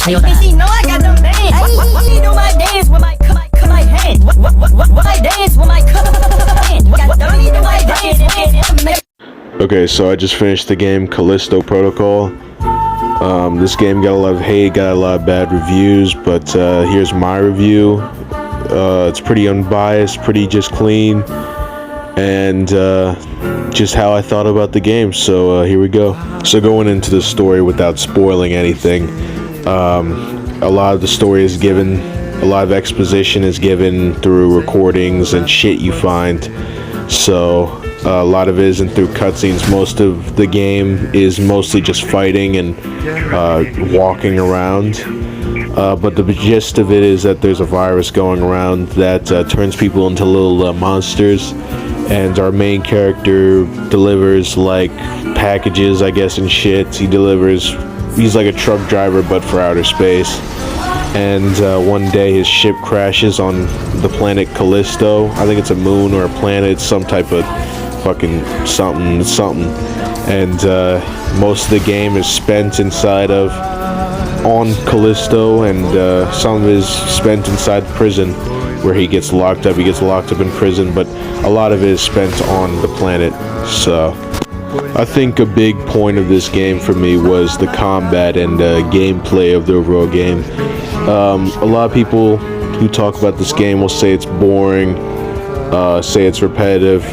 See, no, I got them bands. What me do my dance with my hand? What I dance with my hand? What me do my dance? Okay, so I just finished the game Callisto Protocol. This game got a lot of hate, got a lot of bad reviews, but here's my review. It's pretty unbiased, pretty just clean, and just how I thought about the game. So here we go. So going into the story without spoiling anything, a lot of the story is given, a lot of exposition is given through recordings and shit you find. So a lot of it isn't through cutscenes. Most of the game is mostly just fighting and walking around. But the gist of it is that there's a virus going around that turns people into little monsters, and our main character delivers like packages, I guess, and shit. He's like a truck driver but for outer space. And one day his ship crashes on the planet Callisto. I think it's a moon or a planet. It's some type of fucking something. And most of the game is spent on Callisto, and some of it is spent inside prison where he gets locked up. He gets locked up in prison, but a lot of it is spent on the planet. So I think a big point of this game for me was the combat and gameplay of the overall game. A lot of people who talk about this game will say it's boring, say it's repetitive.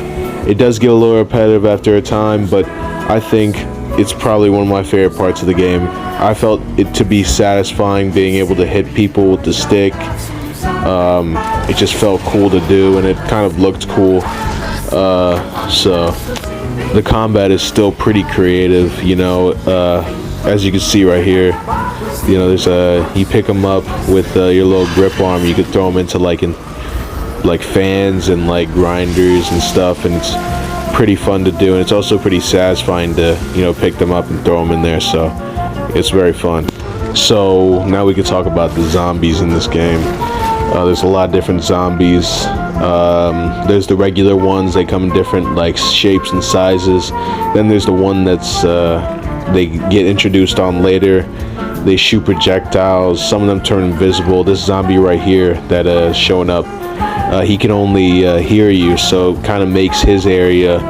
It does get a little repetitive after a time, but I think it's probably one of my favorite parts of the game. I felt it to be satisfying being able to hit people with the stick. It just felt cool to do, and it kind of looked cool. So the combat is still pretty creative, you know. As you can see right here, you know, there's you pick them up with your little grip arm. You could throw them into like fans and like grinders and stuff, and it's pretty fun to do, and it's also pretty satisfying to, you know, pick them up and throw them in there. So it's very fun. So now we can talk about the zombies in this game. There's a lot of different zombies. There's the regular ones. They come in different like shapes and sizes. Then there's the one that's they get introduced on later. They shoot projectiles. Some of them turn invisible. This zombie right here that is showing up, he can only hear you, so it kind of makes his area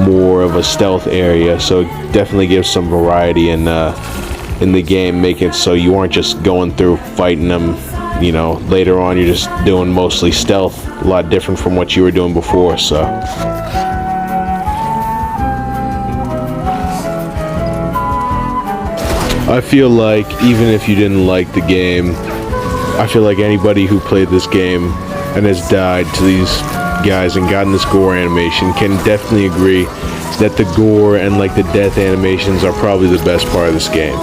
more of a stealth area. So it definitely gives some variety in the game, making it so you aren't just going through fighting them. You know, later on you're just doing mostly stealth, a lot different from what you were doing before. So I feel like even if you didn't like the game, I feel like anybody who played this game and has died to these guys and gotten this gore animation can definitely agree that the gore and like the death animations are probably the best part of this game.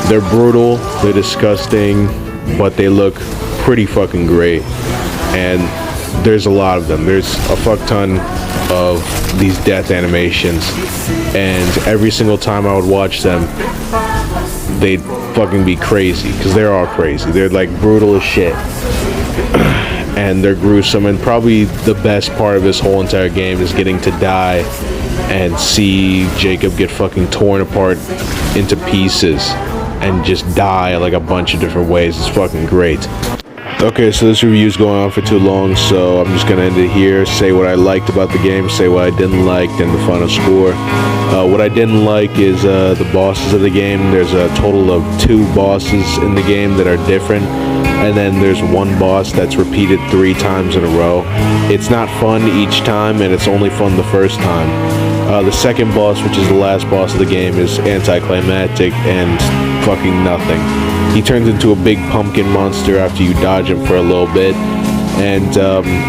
They're brutal, they're disgusting, but they look pretty fucking great, and there's a lot of them. There's a fuck ton of these death animations, and every single time I would watch them, they'd fucking be crazy, because they're all crazy. They're like brutal as shit, and they're gruesome, and probably the best part of this whole entire game is getting to die and see Jacob get fucking torn apart into pieces and just die like a bunch of different ways. It's fucking great. Okay, so this review's going on for too long, so I'm just gonna end it here, say what I liked about the game, say what I didn't like, and the final score. What I didn't like is the bosses of the game. There's a total of 2 bosses in the game that are different, and then there's one boss that's repeated 3 times in a row. It's not fun each time, and it's only fun the first time. The second boss, which is the last boss of the game, is anticlimactic and fucking nothing. He turns into a big pumpkin monster after you dodge him for a little bit, and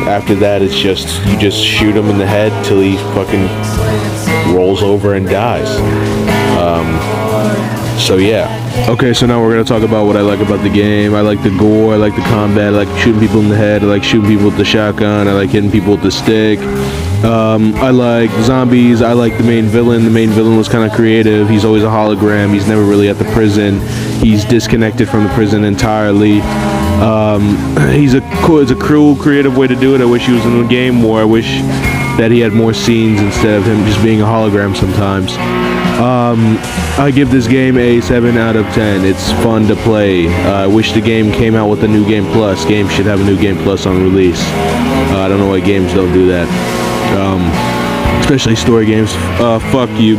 after that it's just, you just shoot him in the head till he fucking rolls over and dies. So yeah. Okay, so now we're gonna talk about what I like about the game. I like the gore, I like the combat, I like shooting people in the head, I like shooting people with the shotgun, I like hitting people with the stick. I like zombies. I like the main villain. The main villain was kind of creative. He's always a hologram. He's never really at the prison. He's disconnected from the prison entirely. It's a cruel, creative way to do it. I wish he was in the game more. I wish that he had more scenes instead of him just being a hologram sometimes. I give this game a 7 out of 10. It's fun to play. I wish the game came out with a new game plus. Games should have a new game plus on release. I don't know why games don't do that. Especially story games. Fuck you.